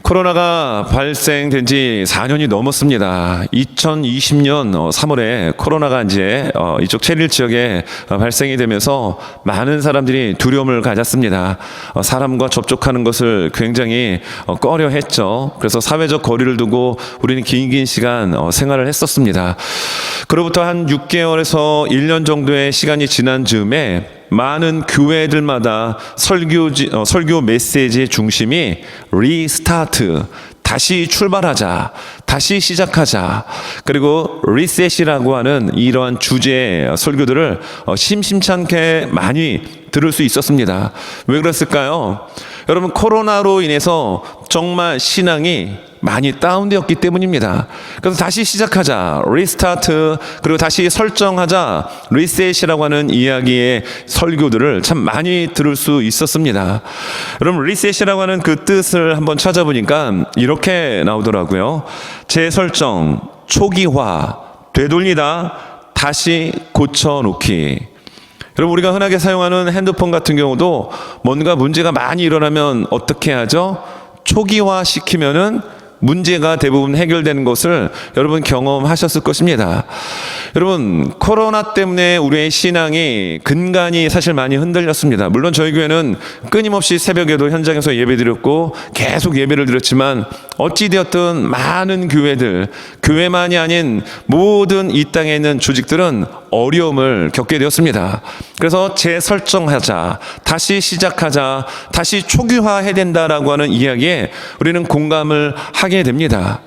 코로나가 발생된 지 4년이 넘었습니다. 2020년 3월에 코로나가 이제 이쪽 체릴 지역에 발생이 되면서 많은 사람들이 두려움을 가졌습니다. 사람과 접촉하는 것을 굉장히 꺼려 했죠. 그래서 사회적 거리를 두고 우리는 긴 시간 생활을 했었습니다. 그로부터 한 6개월에서 1년 정도의 시간이 지난 즈음에 많은 교회들마다 설교 메시지의 중심이 리스타트, 다시 출발하자, 다시 시작하자, 그리고 리셋이라고 하는 이러한 주제의 설교들을 심심찮게 많이 들을 수 있었습니다. 왜 그랬을까요? 여러분, 코로나로 인해서 정말 신앙이 많이 다운되었기 때문입니다. 그래서 다시 시작하자, 리스타트, 그리고 다시 설정하자, 리셋이라고 하는 이야기의 설교들을 참 많이 들을 수 있었습니다. 여러분, 리셋이라고 하는 그 뜻을 한번 찾아보니까 이렇게 나오더라고요. 재설정, 초기화, 되돌리다, 다시 고쳐놓기. 여러분, 우리가 흔하게 사용하는 핸드폰 같은 경우도 뭔가 문제가 많이 일어나면 어떻게 하죠? 초기화 시키면은 문제가 대부분 해결되는 것을 여러분 경험하셨을 것입니다. 여러분, 코로나 때문에 우리의 신앙이 근간이 사실 많이 흔들렸습니다. 물론 저희 교회는 끊임없이 새벽에도 현장에서 예배드렸고 계속 예배를 드렸지만 어찌되었든 많은 교회들, 교회만이 아닌 모든 이 땅에 있는 조직들은 어려움을 겪게 되었습니다. 그래서 재설정하자, 다시 시작하자, 다시 초기화해야 된다라고 하는 이야기에 우리는 공감을 하게 됩니다.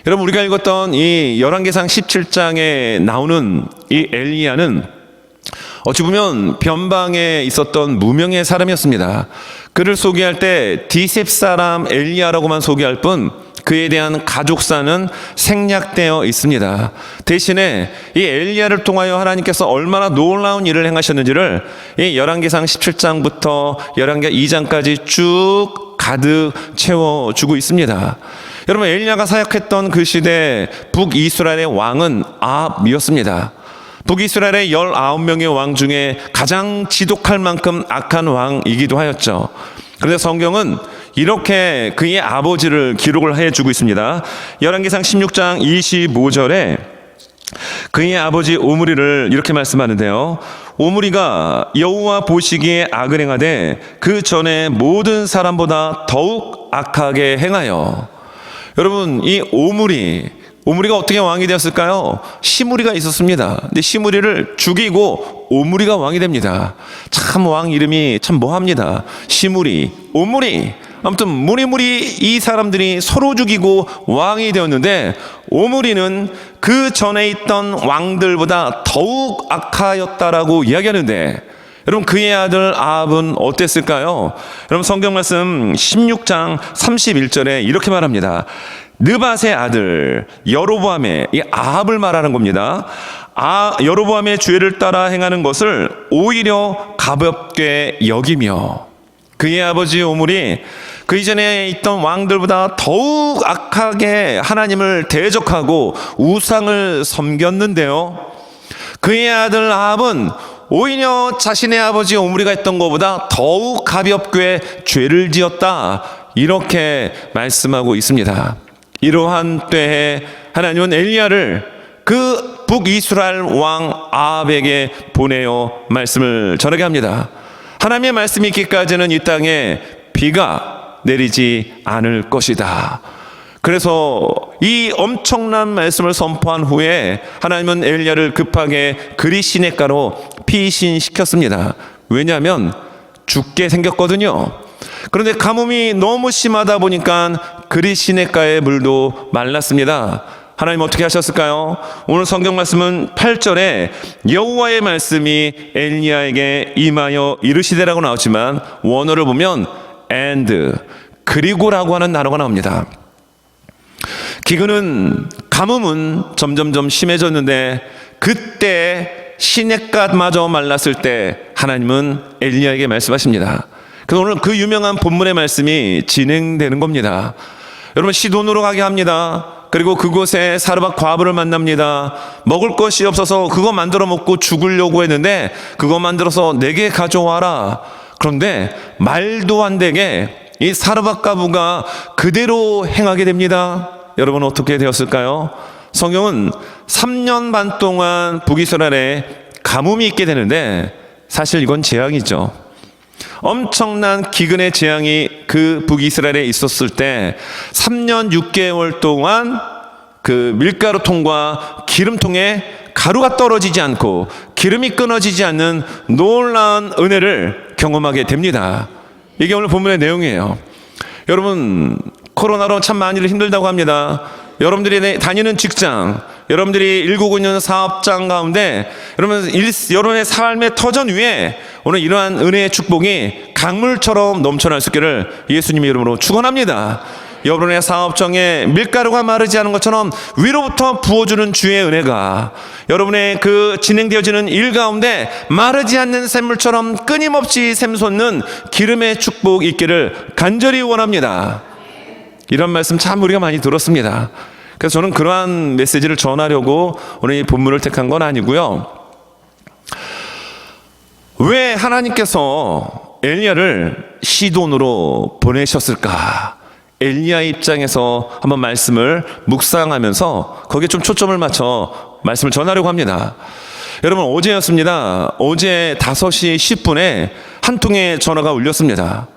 여러분, 우리가 읽었던 이 열왕기상 17장에 나오는 이 엘리야는 어찌 보면 변방에 있었던 무명의 사람이었습니다. 그를 소개할 때 디셉 사람 엘리야라고만 소개할 뿐 그에 대한 가족사는 생략되어 있습니다. 대신에 이 엘리야를 통하여 하나님께서 얼마나 놀라운 일을 행하셨는지를 이 열왕기상 17장부터 열왕기 2장까지 쭉 가득 채워주고 있습니다. 여러분, 엘리야가 사역했던 그 시대 북이스라엘의 왕은 아합이었습니다. 북이스라엘의 19명의 왕 중에 가장 지독할 만큼 악한 왕이기도 하였죠. 그런데 성경은 이렇게 그의 아버지를 기록을 해주고 있습니다. 열왕기상 16장 25절에 그의 아버지 오므리를 이렇게 말씀하는데요. 오므리가 여호와 보시기에 악을 행하되 그 전에 모든 사람보다 더욱 악하게 행하여. 여러분, 이 오므리가 어떻게 왕이 되었을까요? 시므리가 있었습니다. 근데 시므리를 죽이고 오므리가 왕이 됩니다. 참 왕 이름이 참 뭐합니다. 시므리, 오므리. 아무튼 무리무리 이 사람들이 서로 죽이고 왕이 되었는데 오므리는 그 전에 있던 왕들보다 더욱 악하였다라고 이야기하는데, 여러분, 그의 아들 아합은 어땠을까요? 여러분, 성경 말씀 16장 31절에 이렇게 말합니다. 느밧의 아들 여로보암의, 이 아합을 말하는 겁니다. 여로보암의 죄를 따라 행하는 것을 오히려 가볍게 여기며, 그의 아버지 오므리 그 이전에 있던 왕들보다 더욱 악하게 하나님을 대적하고 우상을 섬겼는데요, 그의 아들 아합은 오히려 자신의 아버지 오므리가 했던 것보다 더욱 가볍게 죄를 지었다, 이렇게 말씀하고 있습니다. 이러한 때에 하나님은 엘리야를 그 북이스라엘 왕 아합에게 보내어 말씀을 전하게 합니다. 하나님의 말씀이 있기까지는 이 땅에 비가 내리지 않을 것이다. 그래서 이 엄청난 말씀을 선포한 후에 하나님은 엘리야를 급하게 그리시네가로 피신시켰습니다. 왜냐하면 죽게 생겼거든요. 그런데 가뭄이 너무 심하다 보니까 그리시네가의 물도 말랐습니다. 하나님 어떻게 하셨을까요? 오늘 성경 말씀은 8절에 여호와의 말씀이 엘리야에게 임하여 이르시되라고 나오지만 원어를 보면 and, 그리고라고 하는 단어가 나옵니다. 기근은, 가뭄은 점점점 심해졌는데 그때 시냇가마저 말랐을 때 하나님은 엘리야에게 말씀하십니다. 그래서 오늘 그 유명한 본문의 말씀이 진행되는 겁니다. 여러분, 시돈으로 가게 합니다. 그리고 그곳에 사르밧 과부를 만납니다. 먹을 것이 없어서 그거 만들어 먹고 죽으려고 했는데 그거 만들어서 내게 가져와라. 그런데 말도 안 되게 이 사르밧가부가 그대로 행하게 됩니다. 여러분 어떻게 되었을까요? 성경은 3년 반 동안 북이스라엘에 가뭄이 있게 되는데 사실 이건 재앙이죠. 엄청난 기근의 재앙이 그 북이스라엘에 있었을 때 3년 6개월 동안 그 밀가루통과 기름통에 가루가 떨어지지 않고 기름이 끊어지지 않는 놀라운 은혜를 경험하게 됩니다. 이게 오늘 본문의 내용이에요. 여러분 코로나로 참 많이들 힘들다고 합니다. 여러분들이 다니는 직장, 여러분들이 일구고 있는 사업장 가운데 여러분의 삶의 터전 위에 오늘 이러한 은혜의 축복이 강물처럼 넘쳐날 수 있기를 예수님의 이름으로 축원합니다. 여러분의 사업장에 밀가루가 마르지 않은 것처럼 위로부터 부어주는 주의 은혜가 여러분의 그 진행되어지는 일 가운데 마르지 않는 샘물처럼 끊임없이 샘솟는 기름의 축복이 있기를 간절히 원합니다. 이런 말씀 참 우리가 많이 들었습니다. 그래서 저는 그러한 메시지를 전하려고 오늘 이 본문을 택한 건 아니고요. 왜 하나님께서 엘리야를 시돈으로 보내셨을까? 엘리야의 입장에서 한번 말씀을 묵상하면서 거기에 좀 초점을 맞춰 말씀을 전하려고 합니다. 여러분 어제였습니다. 어제 5시 10분에 한 통의 전화가 울렸습니다.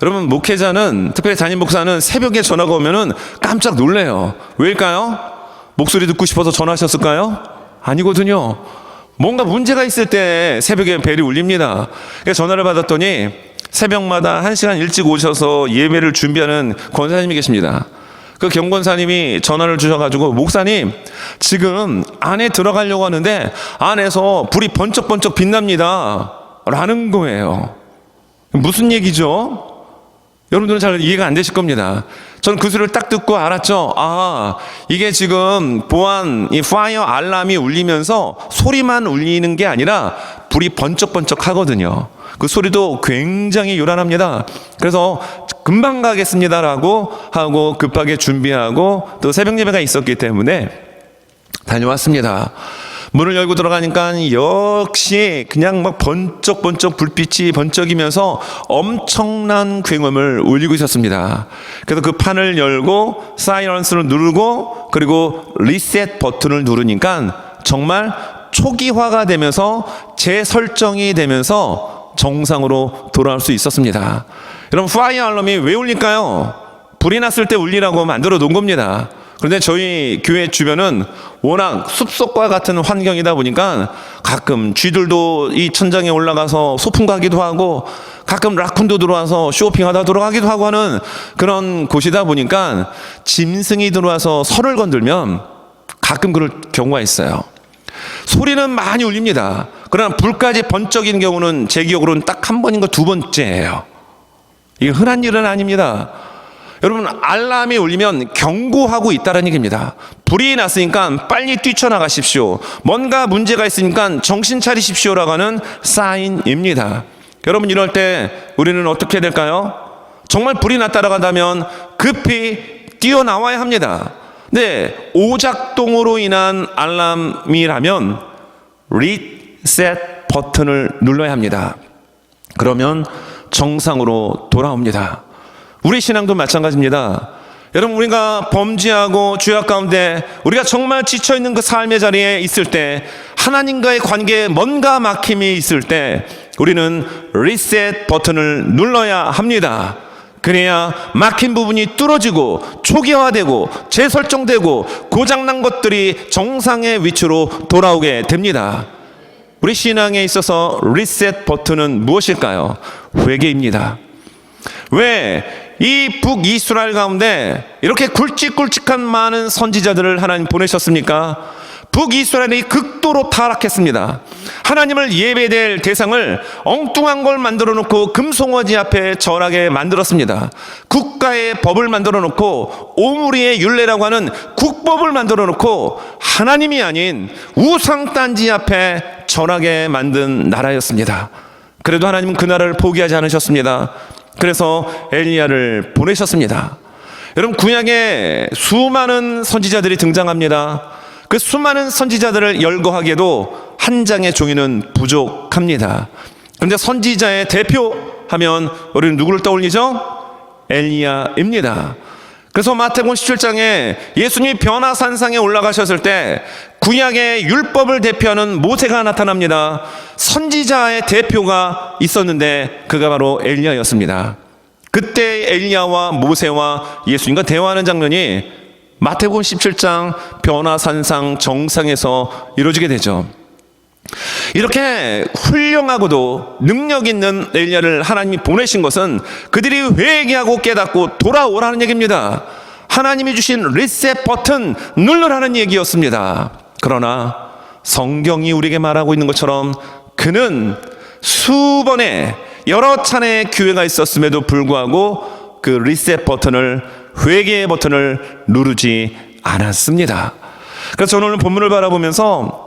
여러분 목회자는, 특별히 담임 목사는 새벽에 전화가 오면은 깜짝 놀래요. 왜일까요? 목소리 듣고 싶어서 전화하셨을까요? 아니거든요. 뭔가 문제가 있을 때 새벽에 벨이 울립니다. 그래서 전화를 받았더니 새벽마다 1시간 일찍 오셔서 예배를 준비하는 권사님이 계십니다. 그 경권사님이 전화를 주셔가지고, 목사님 지금 안에 들어가려고 하는데 안에서 불이 번쩍번쩍 빛납니다 라는 거예요. 무슨 얘기죠? 여러분들은 잘 이해가 안 되실 겁니다. 저는 그 소리를 딱 듣고 알았죠. 아, 이게 지금 보안 이 파이어 알람이 울리면서 소리만 울리는 게 아니라 불이 번쩍번쩍 하거든요. 그 소리도 굉장히 요란합니다. 그래서 금방 가겠습니다라고 하고 급하게 준비하고 또 새벽 예배가 있었기 때문에 다녀왔습니다. 문을 열고 들어가니까 역시 그냥 막 번쩍번쩍 불빛이 번쩍이면서 엄청난 굉음을 울리고 있었습니다. 그래서 그 판을 열고 사이런스를 누르고 그리고 리셋 버튼을 누르니까 정말 초기화가 되면서 재설정이 되면서 정상으로 돌아올 수 있었습니다. 여러분 파이어 알람이 왜 울릴까요? 불이 났을 때 울리라고 만들어 놓은 겁니다. 그런데 저희 교회 주변은 워낙 숲속과 같은 환경이다 보니까 가끔 쥐들도 이 천장에 올라가서 소풍 가기도 하고 가끔 라쿤도 들어와서 쇼핑하다 들어가기도 하고 하는 그런 곳이다 보니까 짐승이 들어와서 설을 건들면 가끔 그럴 경우가 있어요. 소리는 많이 울립니다. 그러나 불까지 번쩍이는 경우는 제 기억으로는 딱 한 번인가 두 번째예요. 이게 흔한 일은 아닙니다. 여러분 알람이 울리면 경고하고 있다는 얘기입니다. 불이 났으니까 빨리 뛰쳐나가십시오. 뭔가 문제가 있으니까 정신 차리십시오라고 하는 사인입니다. 여러분 이럴 때 우리는 어떻게 될까요? 정말 불이 났다라고 한다면 급히 뛰어나와야 합니다. 네, 오작동으로 인한 알람이라면 리셋 버튼을 눌러야 합니다. 그러면 정상으로 돌아옵니다. 우리 신앙도 마찬가지입니다. 여러분 우리가 범죄하고 죄악 가운데 우리가 정말 지쳐있는 그 삶의 자리에 있을 때 하나님과의 관계에 뭔가 막힘이 있을 때 우리는 리셋 버튼을 눌러야 합니다. 그래야 막힌 부분이 뚫어지고 초기화되고 재설정되고 고장난 것들이 정상의 위치로 돌아오게 됩니다. 우리 신앙에 있어서 리셋 버튼은 무엇일까요? 회개입니다. 왜 이 북이스라엘 가운데 이렇게 굵직굵직한 많은 선지자들을 하나님 보내셨습니까? 북이스라엘이 극도로 타락했습니다. 하나님을 예배될 대상을 엉뚱한 걸 만들어 놓고 금송아지 앞에 절하게 만들었습니다. 국가의 법을 만들어 놓고 오므리의 율례라고 하는 국법을 만들어 놓고 하나님이 아닌 우상단지 앞에 절하게 만든 나라였습니다. 그래도 하나님은 그 나라를 포기하지 않으셨습니다. 그래서 엘리야를 보내셨습니다. 여러분 구약에 수많은 선지자들이 등장합니다. 그 수많은 선지자들을 열거하기에도 한 장의 종이는 부족합니다. 그런데 선지자의 대표 하면 우리는 누구를 떠올리죠? 엘리야입니다. 그래서 마태복음 17장에 예수님이 변화산상에 올라가셨을 때 구약의 율법을 대표하는 모세가 나타납니다. 선지자의 대표가 있었는데 그가 바로 엘리야였습니다. 그때 엘리야와 모세와 예수님과 대화하는 장면이 마태복음 17장 변화산상 정상에서 이루어지게 되죠. 이렇게 훌륭하고도 능력 있는 엘리야를 하나님이 보내신 것은 그들이 회개하고 깨닫고 돌아오라는 얘기입니다. 하나님이 주신 리셋 버튼 누르라는 얘기였습니다. 그러나 성경이 우리에게 말하고 있는 것처럼 그는 수번의 여러 차례의 기회가 있었음에도 불구하고 그 리셋 버튼을, 회개의 버튼을 누르지 않았습니다. 그래서 저는 오늘 본문을 바라보면서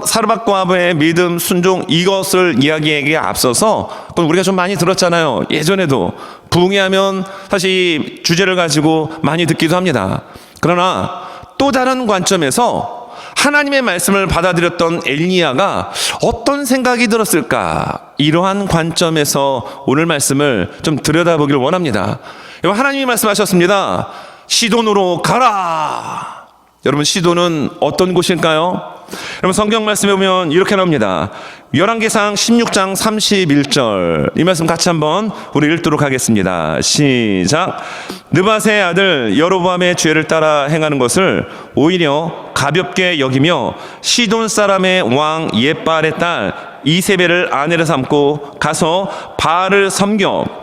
사르밧과 아브의 믿음, 순종, 이것을 이야기하기에 앞서서 그건 우리가 좀 많이 들었잖아요. 예전에도 부흥회하면 사실 주제를 가지고 많이 듣기도 합니다. 그러나 또 다른 관점에서 하나님의 말씀을 받아들였던 엘리야가 어떤 생각이 들었을까? 이러한 관점에서 오늘 말씀을 좀 들여다보기를 원합니다. 하나님이 말씀하셨습니다. 시돈으로 가라. 여러분, 시돈은 어떤 곳일까요? 여러분, 성경 말씀에 보면 이렇게 나옵니다. 열왕기상 16장 31절, 이 말씀 같이 한번 우리 읽도록 하겠습니다. 시작. 느밧의 아들 여로보암의 죄를 따라 행하는 것을 오히려 가볍게 여기며 시돈 사람의 왕 옙바알의 딸 이세벨을 아내로 삼고 가서 바알을 섬기고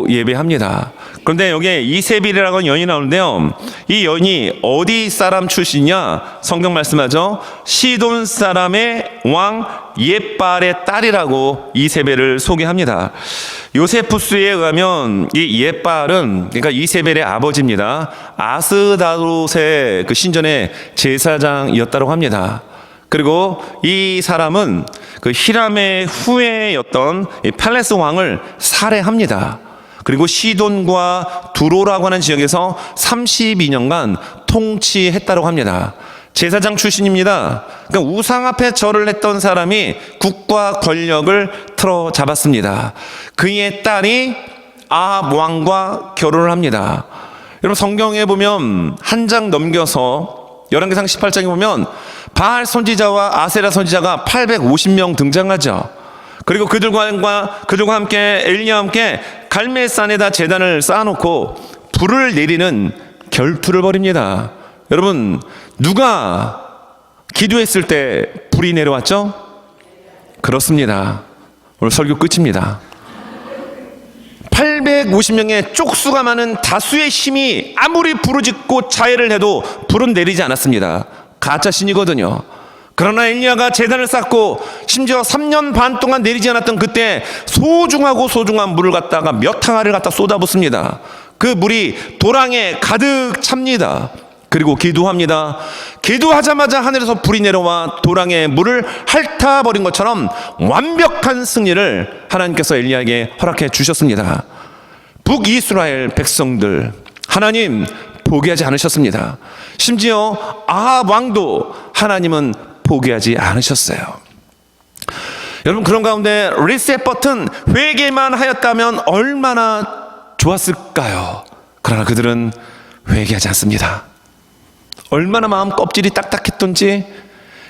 예배합니다. 그런데 여기에 이세벨이라고 하는 여인이 나오는데요, 이 여인이 어디 사람 출신이냐? 성경 말씀하죠. 시돈 사람의 왕 옙바알의 딸이라고 이세벨을 소개합니다. 요세푸스에 의하면 이 옙바알은, 그러니까 이세벨의 아버지입니다. 아스다롯의 그 신전의 제사장이었다고 합니다. 그리고 이 사람은 그 히람의 후예였던 펠레스 왕을 살해합니다. 그리고 시돈과 두로라고 하는 지역에서 32년간 통치했다고 합니다. 제사장 출신입니다. 그러니까 우상 앞에 절을 했던 사람이 국가 권력을 틀어 잡았습니다. 그의 딸이 아합 왕과 결혼을 합니다. 여러분, 성경에 보면 한 장 넘겨서 열왕기상 18장에 보면 바알 선지자와 아세라 선지자가 850명 등장하죠. 그리고 그들과 함께 엘리야와 함께 갈멜산에다 제단을 쌓아놓고 불을 내리는 결투를 벌입니다. 여러분, 누가 기도했을 때 불이 내려왔죠? 그렇습니다. 오늘 설교 끝입니다. 850명의 쪽수가 많은 다수의 힘이 아무리 부르짖고 자해를 해도 불은 내리지 않았습니다. 가짜 신이거든요. 그러나 엘리야가 제단을 쌓고 심지어 3년 반 동안 내리지 않았던 그때 소중한 물을 갖다가 몇 항아리를 갖다 쏟아붓습니다. 그 물이 도랑에 가득 찹니다. 그리고 기도합니다. 기도하자마자 하늘에서 불이 내려와 도랑에 물을 핥아버린 것처럼 완벽한 승리를 하나님께서 엘리야에게 허락해 주셨습니다. 북이스라엘 백성들, 하나님 포기하지 않으셨습니다. 심지어 아합 왕도 하나님은 포기하지 않으셨어요. 여러분, 그런 가운데 리셋 버튼, 회개만 하였다면 얼마나 좋았을까요? 그러나 그들은 회개하지 않습니다. 얼마나 마음 껍질이 딱딱했던지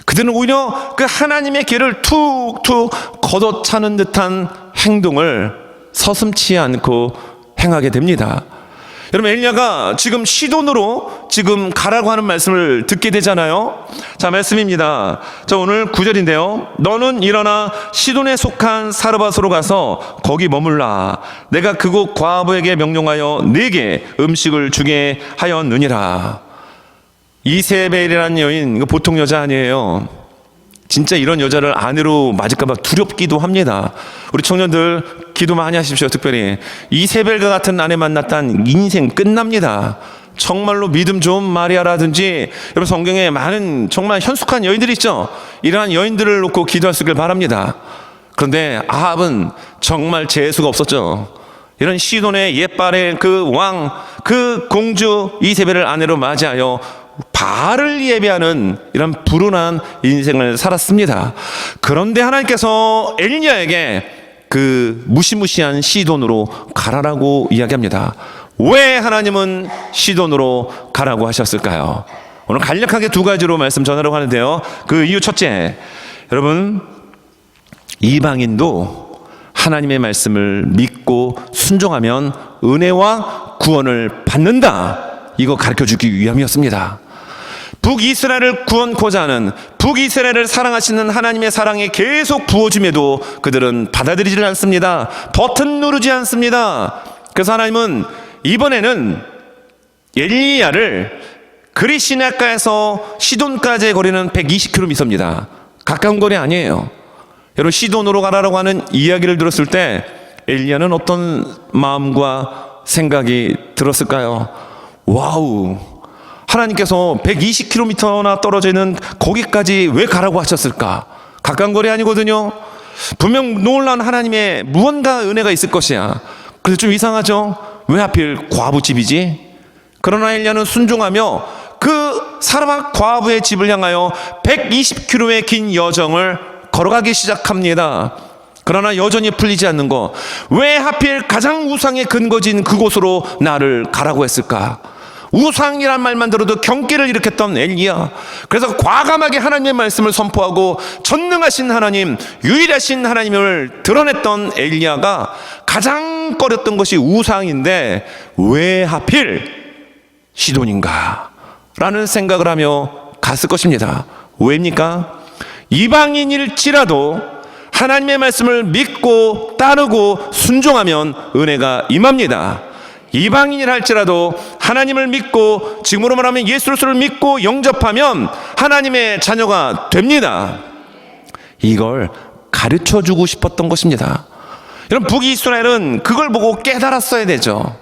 그들은 오히려 그 하나님의 길을 툭툭 걷어차는 듯한 행동을 서슴지 않고 행하게 됩니다. 여러분, 엘리야가 지금 시돈으로 지금 가라고 하는 말씀을 듣게 되잖아요. 자, 말씀입니다. 자, 오늘 9절인데요. 너는 일어나 시돈에 속한 사르밧으로 가서 거기 머물라. 내가 그곳 과부에게 명령하여 네게 음식을 주게 하였느니라. 이세벨이라는 여인, 이거 보통 여자 아니에요. 진짜 이런 여자를 아내로 맞을까봐 두렵기도 합니다. 우리 청년들 기도 많이 하십시오. 특별히 이세벨과 같은 아내 만났단 인생 끝납니다. 정말로 믿음 좋은 마리아라든지, 여러분, 성경에 많은 정말 현숙한 여인들이 있죠. 이러한 여인들을 놓고 기도할 수 있길 바랍니다. 그런데 아합은 정말 재수가 없었죠. 이런 시돈의 옙바알의 그 왕, 그 공주 이세벨을 아내로 맞이하여 바알을 예배하는 이런 불운한 인생을 살았습니다. 그런데 하나님께서 엘리야에게 그 무시무시한 시돈으로 가라라고 이야기합니다. 왜 하나님은 시돈으로 가라고 하셨을까요? 오늘 간략하게 두 가지로 말씀 전하려고 하는데요. 그 이유 첫째, 여러분, 이방인도 하나님의 말씀을 믿고 순종하면 은혜와 구원을 받는다, 이거 가르쳐주기 위함이었습니다. 북이스라엘을 구원코자 하는, 북이스라엘을 사랑하시는 하나님의 사랑이 계속 부어짐에도 그들은 받아들이지 않습니다. 버튼 누르지 않습니다. 그래서 하나님은 이번에는 엘리야를 그리시나가에서 시돈까지의 거리는 120km입니다. 가까운 거리 아니에요. 여러분, 시돈으로 가라라고 하는 이야기를 들었을 때 엘리야는 어떤 마음과 생각이 들었을까요? 와우, 하나님께서 120km나 떨어져 있는 거기까지 왜 가라고 하셨을까? 가까운 거리 아니거든요. 분명 놀라운 하나님의 무언가 은혜가 있을 것이야. 그래서 좀 이상하죠? 왜 하필 과부 집이지? 그러나 엘리야는 순종하며 그 사르밧 과부의 집을 향하여 120km의 긴 여정을 걸어가기 시작합니다. 그러나 여전히 풀리지 않는 거, 왜 하필 가장 우상의 근거지인 그곳으로 나를 가라고 했을까? 우상이란 말만 들어도 경계를 일으켰던 엘리야. 그래서 과감하게 하나님의 말씀을 선포하고 전능하신 하나님, 유일하신 하나님을 드러냈던 엘리야가 가장 꺼렸던 것이 우상인데 왜 하필 시돈인가? 라는 생각을 하며 갔을 것입니다. 왜입니까? 이방인일지라도 하나님의 말씀을 믿고 따르고 순종하면 은혜가 임합니다. 이방인이라 할지라도 하나님을 믿고, 지금으로 말하면 예수 그리스도를 믿고 영접하면 하나님의 자녀가 됩니다. 이걸 가르쳐주고 싶었던 것입니다. 여러분, 북이스라엘은 그걸 보고 깨달았어야 되죠.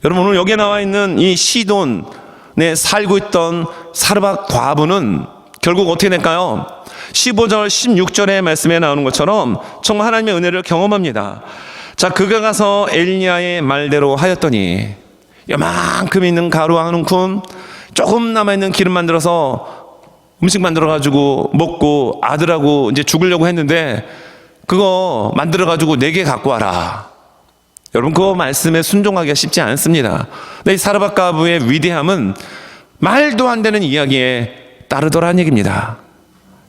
여러분, 오늘 여기에 나와 있는 이 시돈에 살고 있던 사르밧 과부는 결국 어떻게 될까요? 15절 16절의 말씀에 나오는 것처럼 정말 하나님의 은혜를 경험합니다. 자, 그가 가서 엘리야의 말대로 하였더니 요만큼 있는 가루 한 움큼, 조금 남아있는 기름 만들어서 음식 만들어가지고 먹고 아들하고 이제 죽으려고 했는데 그거 만들어가지고 내게 갖고 와라. 여러분, 그 말씀에 순종하기가 쉽지 않습니다. 근데 이 사르밧 과부의 위대함은 말도 안 되는 이야기에 따르더라는 얘기입니다.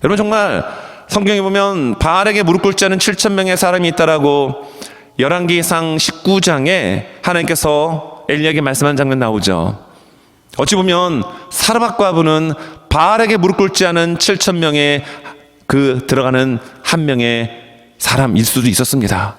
여러분, 정말 성경에 보면 바알에게 무릎 꿇지 않은 7,000명의 사람이 있다라고 열왕기상 19장에 하나님께서 엘리야에게 말씀한 장면 나오죠. 어찌 보면 사르밧 과부는 바알에게 무릎 꿇지 않은 7,000명의 그 들어가는 한 명의 사람일 수도 있었습니다.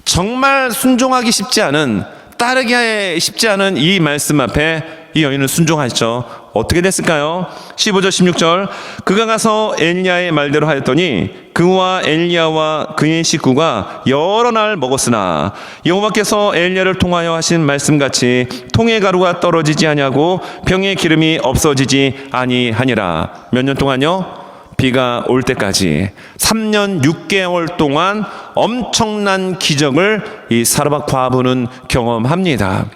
정말 순종하기 쉽지 않은, 따르기 쉽지 않은 이 말씀 앞에 이 여인은 순종하셨죠. 어떻게 됐을까요? 15절 16절, 그가 가서 엘리야의 말대로 하였더니 그와 엘리야와 그의 식구가 여러 날 먹었으나 여호와께서 엘리야를 통하여 하신 말씀같이 통의 가루가 떨어지지 아니하고 병의 기름이 없어지지 아니하니라. 몇 년 동안요? 비가 올 때까지 3년 6개월 동안 엄청난 기적을 이 사르밧 과부는 경험합니다.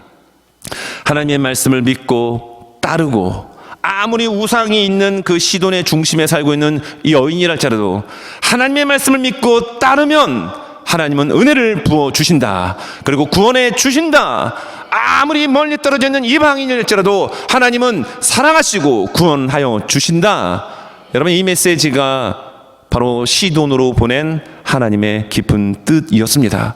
하나님의 말씀을 믿고 따르고, 아무리 우상이 있는 그 시돈의 중심에 살고 있는 이 여인이랄지라도 하나님의 말씀을 믿고 따르면 하나님은 은혜를 부어주신다. 그리고 구원해 주신다. 아무리 멀리 떨어져 있는 이방인일지라도 하나님은 사랑하시고 구원하여 주신다. 여러분, 이 메시지가 바로 시돈으로 보낸 하나님의 깊은 뜻이었습니다.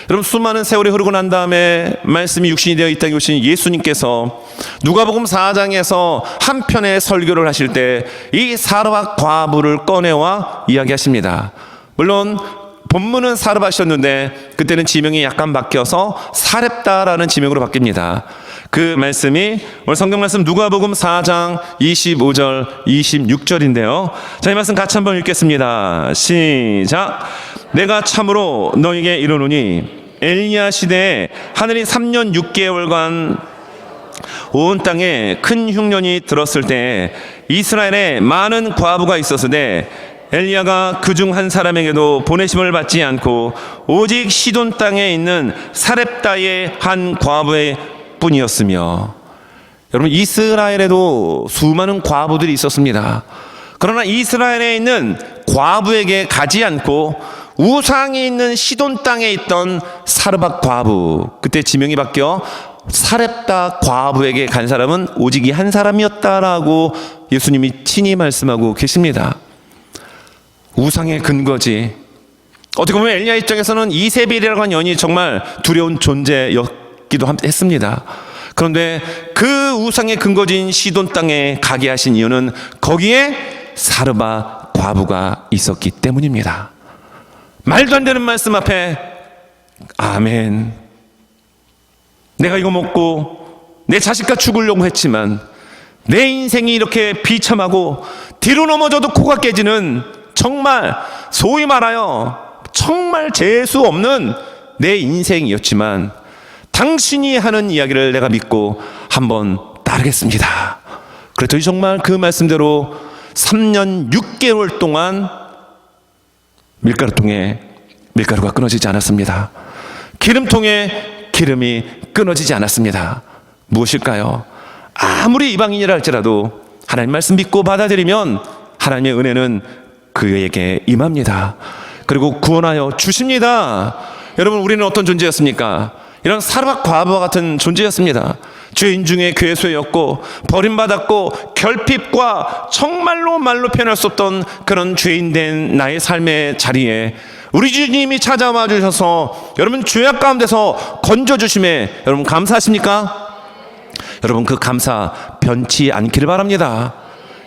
여러분, 수많은 세월이 흐르고 난 다음에 말씀이 육신이 되어 이 땅에 오신 예수님께서 누가복음 4장에서 한 편의 설교를 하실 때 이 사르밧 과부를 꺼내와 이야기하십니다. 물론 본문은 사르밧이었는데 그때는 지명이 약간 바뀌어서 사렙다라는 지명으로 바뀝니다. 그 말씀이 오늘 성경 말씀 누가복음 4장 25절 26절인데요. 자, 이 말씀 같이 한번 읽겠습니다. 시작. 내가 참으로 너에게 이르노니 엘리야 시대에 하늘이 3년 6개월간 온 땅에 큰 흉년이 들었을 때 이스라엘에 많은 과부가 있었으되 엘리야가 그중 한 사람에게도 보내심을 받지 않고 오직 시돈 땅에 있는 사렙다의 한 과부의 뿐이었으며. 여러분, 이스라엘에도 수많은 과부들이 있었습니다. 그러나 이스라엘에 있는 과부에게 가지 않고 우상이 있는 시돈 땅에 있던 사르밧 과부, 그때 지명이 바뀌어 사렙다 과부에게 간 사람은 오직 이 한 사람이었다라고 예수님이 친히 말씀하고 계십니다. 우상의 근거지. 어떻게 보면 엘리야 입장에서는 이세벨이라고 하는 여인이 정말 두려운 존재였기도 했습니다. 그런데 그 우상의 근거지인 시돈 땅에 가게 하신 이유는 거기에 사르밧 과부가 있었기 때문입니다. 말도 안 되는 말씀 앞에 아멘. 내가 이거 먹고 내 자식과 죽으려고 했지만 내 인생이 이렇게 비참하고 뒤로 넘어져도 코가 깨지는, 정말 소위 말하여 정말 재수 없는 내 인생이었지만 당신이 하는 이야기를 내가 믿고 한번 따르겠습니다. 그랬더니 정말 그 말씀대로 3년 6개월 동안 밀가루통에 밀가루가 끊어지지 않았습니다. 기름통에 기름이 끊어지지 않았습니다. 무엇일까요? 아무리 이방인이라 할지라도 하나님 말씀 믿고 받아들이면 하나님의 은혜는 그에게 임합니다. 그리고 구원하여 주십니다. 여러분, 우리는 어떤 존재였습니까? 이런 사르밧 과부와 같은 존재였습니다. 죄인 중에 괴수였고 버림받았고 결핍과 정말로 말로 표현할 수 없던 그런 죄인된 나의 삶의 자리에 우리 주님이 찾아와 주셔서 여러분 죄악 가운데서 건져주심에 여러분 감사하십니까? 여러분 그 감사 변치 않기를 바랍니다.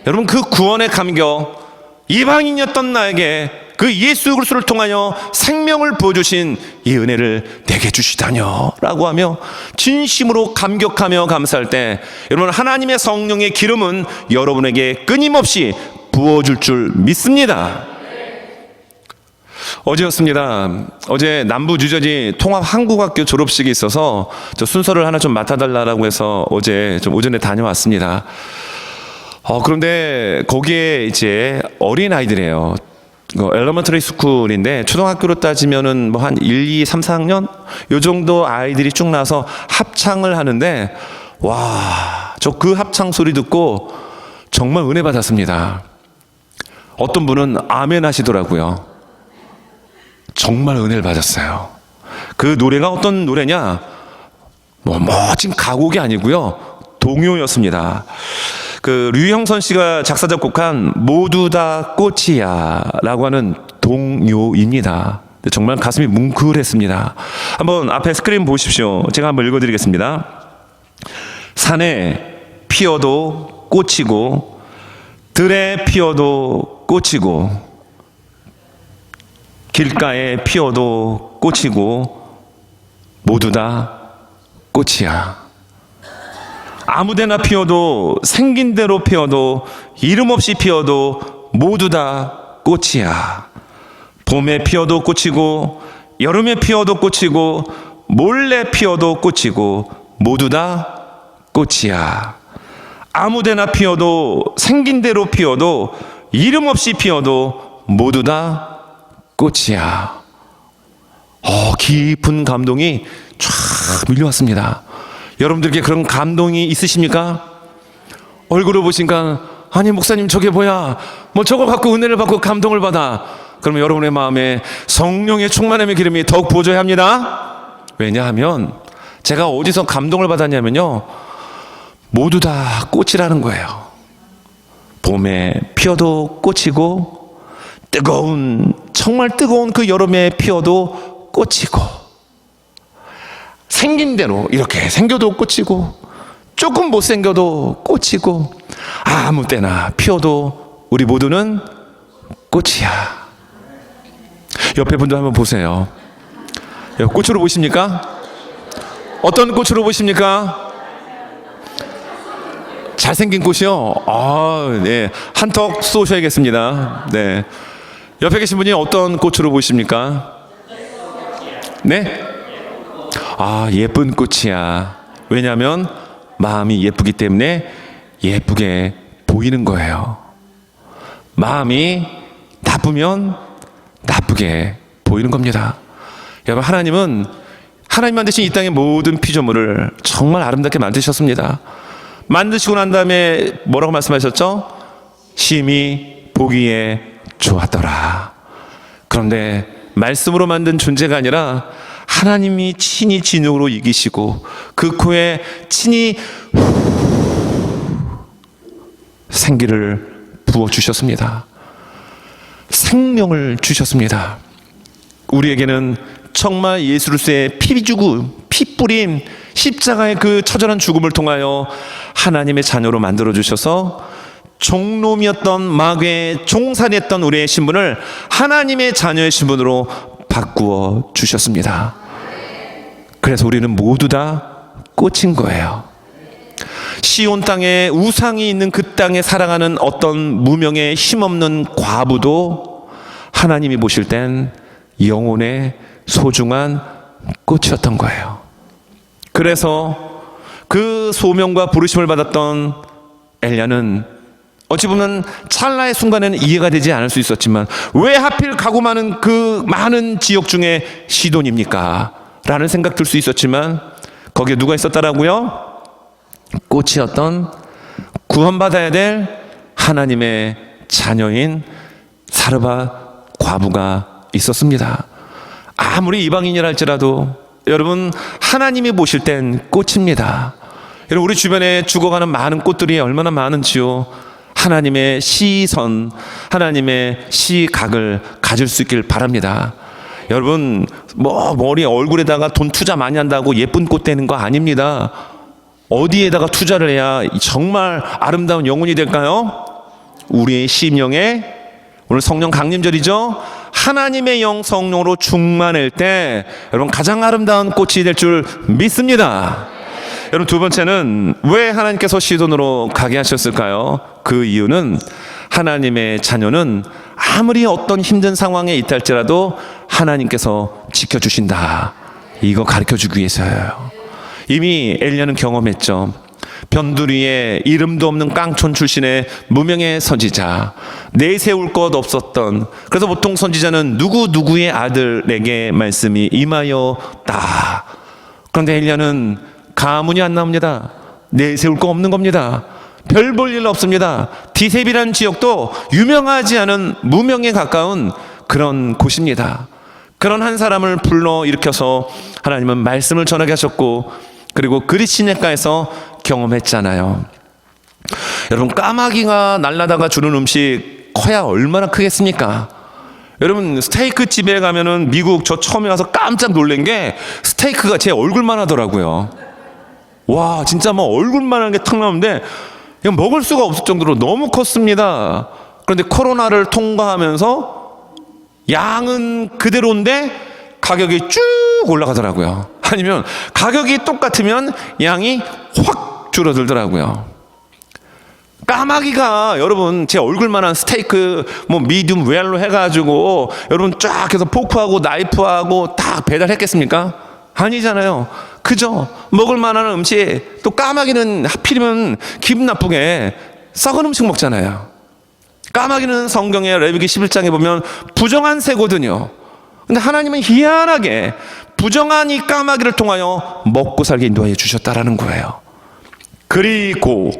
여러분 그 구원의 감격, 이방인이었던 나에게 그 예수 그리스도를 통하여 생명을 부어주신 이 은혜를 내게 주시다뇨 라고 하며 진심으로 감격하며 감사할 때 여러분 하나님의 성령의 기름은 여러분에게 끊임없이 부어줄 줄 믿습니다. 어제였습니다. 어제 남부 뉴저지 통합 한국학교 졸업식이 있어서 저 순서를 하나 좀 맡아달라고 해서 어제 좀 오전에 다녀왔습니다. 그런데 거기에 이제 어린 아이들이에요. 엘러먼터리 스쿨인데 초등학교로 따지면은 뭐 한 1, 2, 3, 4학년 요 정도 아이들이 쭉 나와서 합창을 하는데 와, 저 그 합창 소리 듣고 정말 은혜 받았습니다. 어떤 분은 아멘 하시더라고요. 정말 은혜를 받았어요. 그 노래가 어떤 노래냐? 뭐 멋진 가곡이 아니고요, 동요였습니다. 그 류형선 씨가 작사 작곡한 모두 다 꽃이야 라고 하는 동요입니다. 정말 가슴이 뭉클했습니다. 한번 앞에 스크린 보십시오. 제가 한번 읽어드리겠습니다. 산에 피어도 꽃이고 들에 피어도 꽃이고 길가에 피어도 꽃이고 모두 다 꽃이야. 아무데나 피어도 생긴 대로 피어도 이름 없이 피어도 모두 다 꽃이야. 봄에 피어도 꽃이고 여름에 피어도 꽃이고 몰래 피어도 꽃이고 모두 다 꽃이야. 아무데나 피어도 생긴 대로 피어도 이름 없이 피어도 모두 다 꽃이야. 깊은 감동이 쫙 밀려왔습니다. 여러분들께 그런 감동이 있으십니까? 얼굴을 보시니까 아니 목사님 저게 뭐야, 뭐 저걸 갖고 은혜를 받고 감동을 받아. 그러면 여러분의 마음에 성령의 충만함의 기름이 더욱 부어져야 합니다. 왜냐하면 제가 어디서 감동을 받았냐면요, 모두 다 꽃이라는 거예요. 봄에 피어도 꽃이고 뜨거운, 정말 뜨거운 그 여름에 피어도 꽃이고 생긴 대로 이렇게 생겨도 꽃이고 조금 못생겨도 꽃이고 아무 때나 피어도 우리 모두는 꽃이야. 옆에 분들 한번 보세요. 꽃으로 보십니까? 어떤 꽃으로 보십니까? 잘생긴 꽃이요? 네. 한턱 쏘셔야겠습니다. 네. 옆에 계신 분이 어떤 꽃으로 보십니까? 네? 예쁜 꽃이야. 왜냐하면 마음이 예쁘기 때문에 예쁘게 보이는 거예요. 마음이 나쁘면 나쁘게 보이는 겁니다. 여러분, 하나님은 하나님 만드신 이 땅의 모든 피조물을 정말 아름답게 만드셨습니다. 만드시고 난 다음에 뭐라고 말씀하셨죠? 심히 보기에 좋았더라. 그런데 말씀으로 만든 존재가 아니라 하나님이 친히 진흙으로 이기시고 그 코에 친히 생기를 부어주셨습니다. 생명을 주셨습니다. 우리에게는 정말 예수 그리스도의 피 주고 피 뿌림 십자가의 그 처절한 죽음을 통하여 하나님의 자녀로 만들어 주셔서 종놈이었던 마귀의 종살이했던 우리의 신분을 하나님의 자녀의 신분으로 바꾸어 주셨습니다. 그래서 우리는 모두 다 꽂힌 거예요. 시온 땅에 우상이 있는 그 땅에 살아가는 어떤 무명의 힘없는 과부도 하나님이 보실 땐 영혼의 소중한 꽃이었던 거예요. 그래서 그 소명과 부르심을 받았던 엘리야는 어찌 보면 찰나의 순간에는 이해가 되지 않을 수 있었지만 왜 하필 가고 많은 그 많은 지역 중에 시돈입니까? 라는 생각 들 수 있었지만 거기에 누가 있었다라고요? 꽃이었던 구원받아야 될 하나님의 자녀인 사르밧 과부가 있었습니다. 아무리 이방인이라 할지라도 여러분 하나님이 보실 땐 꽃입니다. 여러분 우리 주변에 죽어가는 많은 꽃들이 얼마나 많은지요. 하나님의 시선, 하나님의 시각을 가질 수 있길 바랍니다. 여러분 머리 얼굴에다가 돈 투자 많이 한다고 예쁜 꽃 되는 거 아닙니다. 어디에다가 투자를 해야 정말 아름다운 영혼이 될까요? 우리의 심령에, 오늘 성령 강림절이죠. 하나님의 영 성령으로 충만할 때 여러분 가장 아름다운 꽃이 될 줄 믿습니다. 여러분 두 번째는 왜 하나님께서 시돈으로 가게 하셨을까요? 그 이유는 하나님의 자녀는 아무리 어떤 힘든 상황에 있다 할지라도 하나님께서 지켜주신다, 이거 가르쳐주기 위해서예요. 이미 엘리야는 경험했죠. 변두리에 이름도 없는 깡촌 출신의 무명의 선지자, 내세울 것 없었던, 그래서 보통 선지자는 누구누구의 아들에게 말씀이 임하였다. 그런데 엘리야는 가문이 안 나옵니다. 내세울 거 없는 겁니다. 별 볼 일 없습니다. 디셉이라는 지역도 유명하지 않은 무명에 가까운 그런 곳입니다. 그런 한 사람을 불러 일으켜서 하나님은 말씀을 전하게 하셨고, 그리고 그릿시네가에서 경험했잖아요. 여러분 까마귀가 날라다가 주는 음식 커야 얼마나 크겠습니까? 여러분 스테이크 집에 가면은 미국 저 처음에 와서 깜짝 놀란 게 스테이크가 제 얼굴만 하더라고요. 와 진짜 뭐 얼굴만한 게 탁 나오는데 그냥 먹을 수가 없을 정도로 너무 컸습니다. 그런데 코로나를 통과하면서 양은 그대로인데 가격이 쭉 올라가더라고요. 아니면 가격이 똑같으면 양이 확 줄어들더라고요. 까마귀가 여러분 제 얼굴만한 스테이크 뭐 미디움 웰로 해가지고 여러분 쫙 해서 포크하고 나이프하고 딱 배달했겠습니까? 아니잖아요. 그죠? 먹을 만한 음식, 또 까마귀는 하필이면 기분 나쁘게 썩은 음식 먹잖아요. 까마귀는 성경의 레위기 11장에 보면 부정한 새거든요. 근데 하나님은 희한하게 부정한 이 까마귀를 통하여 먹고 살게 인도하여 주셨다라는 거예요. 그리고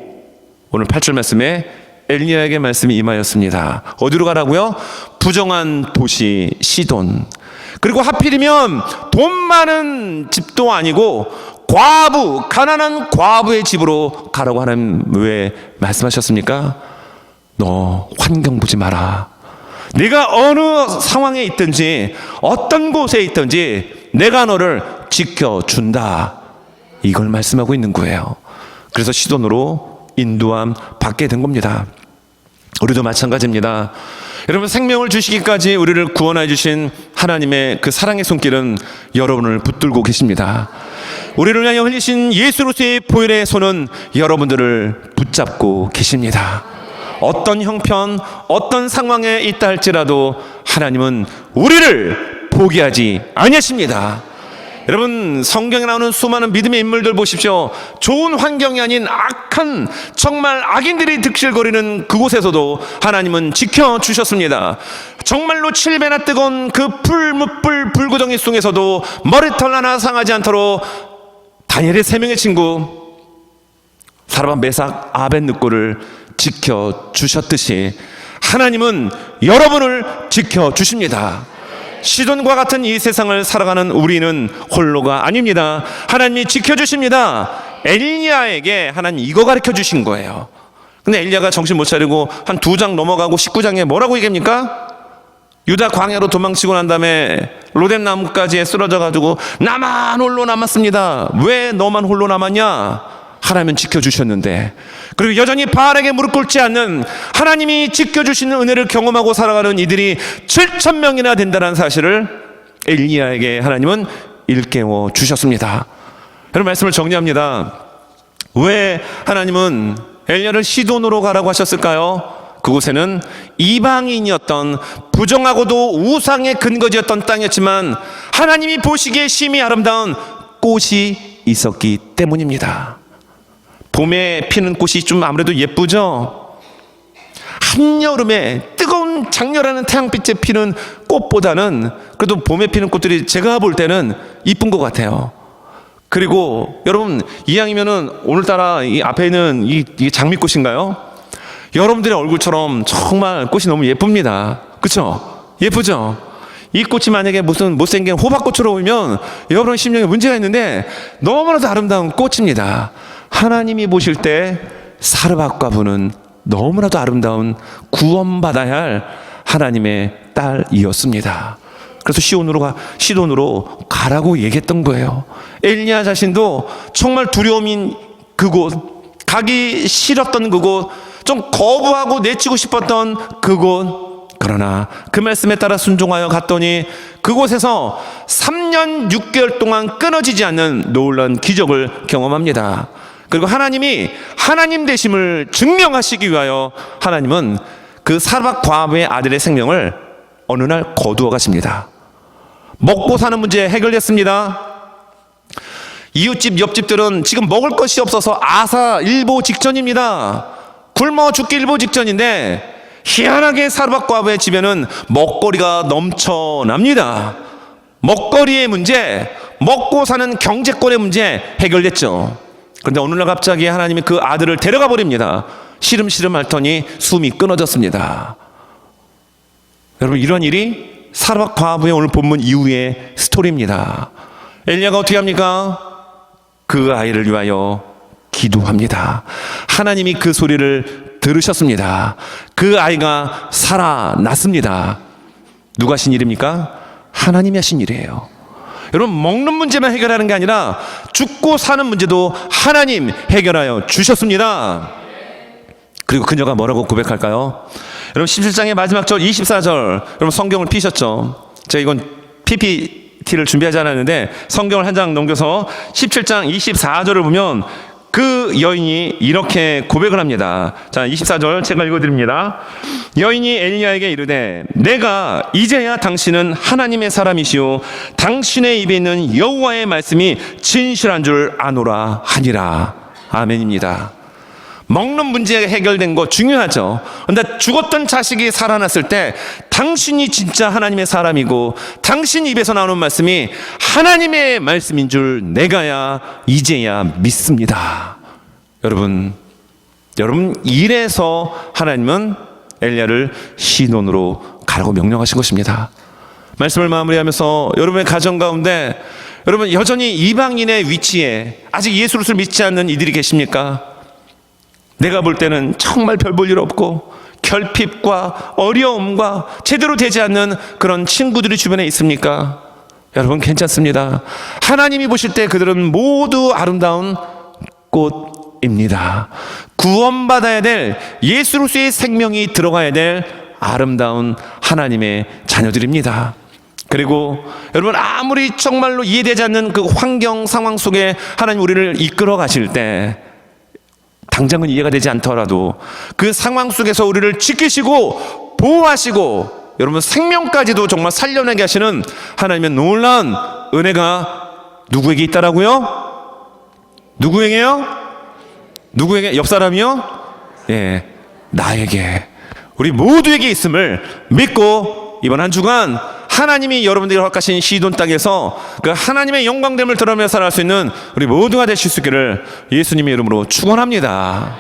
오늘 8절 말씀에 엘리야에게 말씀이 임하였습니다. 어디로 가라고요? 부정한 도시 시돈. 그리고 하필이면 돈 많은 집도 아니고 과부, 가난한 과부의 집으로 가라고 하나님 왜 말씀하셨습니까? 너 환경 보지 마라. 네가 어느 상황에 있든지 어떤 곳에 있든지 내가 너를 지켜준다, 이걸 말씀하고 있는 거예요. 그래서 시돈으로 인도함 받게 된 겁니다. 우리도 마찬가지입니다. 여러분 생명을 주시기까지 우리를 구원해 주신 하나님의 그 사랑의 손길은 여러분을 붙들고 계십니다. 우리를 위하여 흘리신 예수로서의 보혈의 손은 여러분들을 붙잡고 계십니다. 어떤 형편, 어떤 상황에 있다 할지라도 하나님은 우리를 포기하지 아니하십니다. 여러분 성경에 나오는 수많은 믿음의 인물들 보십시오. 좋은 환경이 아닌 악한 정말 악인들이 득실거리는 그곳에서도 하나님은 지켜주셨습니다. 정말로 7배나 뜨거운 그 풀무불 불구덩이 속에서도 머리털 하나 상하지 않도록 다니엘의 3명의 친구 사르밧 메삭 아벳느고를 지켜주셨듯이 하나님은 여러분을 지켜주십니다. 시돈과 같은 이 세상을 살아가는 우리는 홀로가 아닙니다. 하나님이 지켜주십니다. 엘리야에게 하나님 이거 가르쳐 주신 거예요. 근데 엘리야가 정신 못 차리고 한 2장 넘어가고 19장에 뭐라고 얘기합니까? 유다 광야로 도망치고 난 다음에 로뎀 나무가지에 쓰러져 가지고 나만 홀로 남았습니다. 왜 너만 홀로 남았냐? 하나님은 지켜주셨는데. 그리고 여전히 바알에게 무릎 꿇지 않는, 하나님이 지켜주시는 은혜를 경험하고 살아가는 이들이 7,000명이나 된다는 사실을 엘리야에게 하나님은 일깨워 주셨습니다. 여러분, 말씀을 정리합니다. 왜 하나님은 엘리야를 시돈으로 가라고 하셨을까요? 그곳에는 이방인이었던, 부정하고도 우상의 근거지였던 땅이었지만 하나님이 보시기에 심히 아름다운 꽃이 있었기 때문입니다. 봄에 피는 꽃이 좀 아무래도 예쁘죠? 한여름에 뜨거운 장렬하는 태양빛에 피는 꽃보다는 그래도 봄에 피는 꽃들이 제가 볼 때는 이쁜 것 같아요. 그리고 여러분, 이왕이면은 오늘따라 이 앞에 있는 이게 장미꽃인가요? 여러분들의 얼굴처럼 정말 꽃이 너무 예쁩니다. 그렇죠? 예쁘죠? 이 꽃이 만약에 무슨 못생긴 호박꽃으로 보이면 여러분 심령에 문제가 있는데 너무나도 아름다운 꽃입니다. 하나님이 보실 때 사르밧과부는 너무나도 아름다운, 구원받아야 할 하나님의 딸이었습니다. 그래서 시돈으로 가라고 얘기했던 거예요. 엘리야 자신도 정말 두려움인 그곳, 가기 싫었던 그곳, 좀 거부하고 내치고 싶었던 그곳, 그러나 그 말씀에 따라 순종하여 갔더니 그곳에서 3년 6개월 동안 끊어지지 않는 놀라운 기적을 경험합니다. 그리고 하나님이 하나님 되심을 증명하시기 위하여 하나님은 그 사르밧 과부의 아들의 생명을 어느 날 거두어 가십니다. 먹고 사는 문제 해결됐습니다. 이웃집 옆집들은 지금 먹을 것이 없어서 아사 일보 직전입니다. 굶어 죽기 일보 직전인데 희한하게 사르밧 과부의 집에는 먹거리가 넘쳐납니다. 먹거리의 문제, 먹고 사는 경제권의 문제 해결됐죠. 그런데 어느 날 갑자기 하나님이 그 아들을 데려가 버립니다. 시름시름 앓더니 숨이 끊어졌습니다. 여러분, 이런 일이 사르밧 과부의 오늘 본문 이후의 스토리입니다. 엘리야가 어떻게 합니까? 그 아이를 위하여 기도합니다. 하나님이 그 소리를 들으셨습니다. 그 아이가 살아났습니다. 누가 하신 일입니까? 하나님이 하신 일이에요. 여러분, 먹는 문제만 해결하는 게 아니라 죽고 사는 문제도 하나님 해결하여 주셨습니다. 그리고 그녀가 뭐라고 고백할까요? 여러분, 17장의 마지막 절 24절, 여러분 성경을 피셨죠? 제가 이건 PPT를 준비하지 않았는데 성경을 한 장 넘겨서 17장 24절을 보면 그 여인이 이렇게 고백을 합니다. 자, 24절 제가 읽어드립니다. 여인이 엘리야에게 이르되 내가 이제야 당신은 하나님의 사람이시오 당신의 입에 있는 여호와의 말씀이 진실한 줄 아노라 하니라. 아멘입니다. 먹는 문제 해결된 거 중요하죠. 그런데 죽었던 자식이 살아났을 때 당신이 진짜 하나님의 사람이고 당신 입에서 나오는 말씀이 하나님의 말씀인 줄 내가야 이제야 믿습니다. 여러분 이래서 하나님은 엘리야를 시돈으로 가라고 명령하신 것입니다. 말씀을 마무리하면서 여러분의 가정 가운데 여러분 여전히 이방인의 위치에 아직 예수를 믿지 않는 이들이 계십니까? 내가 볼 때는 정말 별 볼 일 없고 결핍과 어려움과 제대로 되지 않는 그런 친구들이 주변에 있습니까? 여러분, 괜찮습니다. 하나님이 보실 때 그들은 모두 아름다운 꽃입니다. 구원받아야 될, 예수로서의 생명이 들어가야 될 아름다운 하나님의 자녀들입니다. 그리고 여러분, 아무리 정말로 이해되지 않는 그 환경 상황 속에 하나님 우리를 이끌어 가실 때 당장은 이해가 되지 않더라도 그 상황 속에서 우리를 지키시고 보호하시고 여러분 생명까지도 정말 살려내게 하시는 하나님의 놀라운 은혜가 누구에게 있다라고요? 누구에게요? 누구에게? 옆 사람이요? 예, 나에게, 우리 모두에게 있음을 믿고 이번 한 주간 하나님이 여러분들이 허락하신 시돈 땅에서 그 하나님의 영광됨을 드러내며 살아갈 수 있는 우리 모두가 되실 수 있기를 예수님의 이름으로 축원합니다.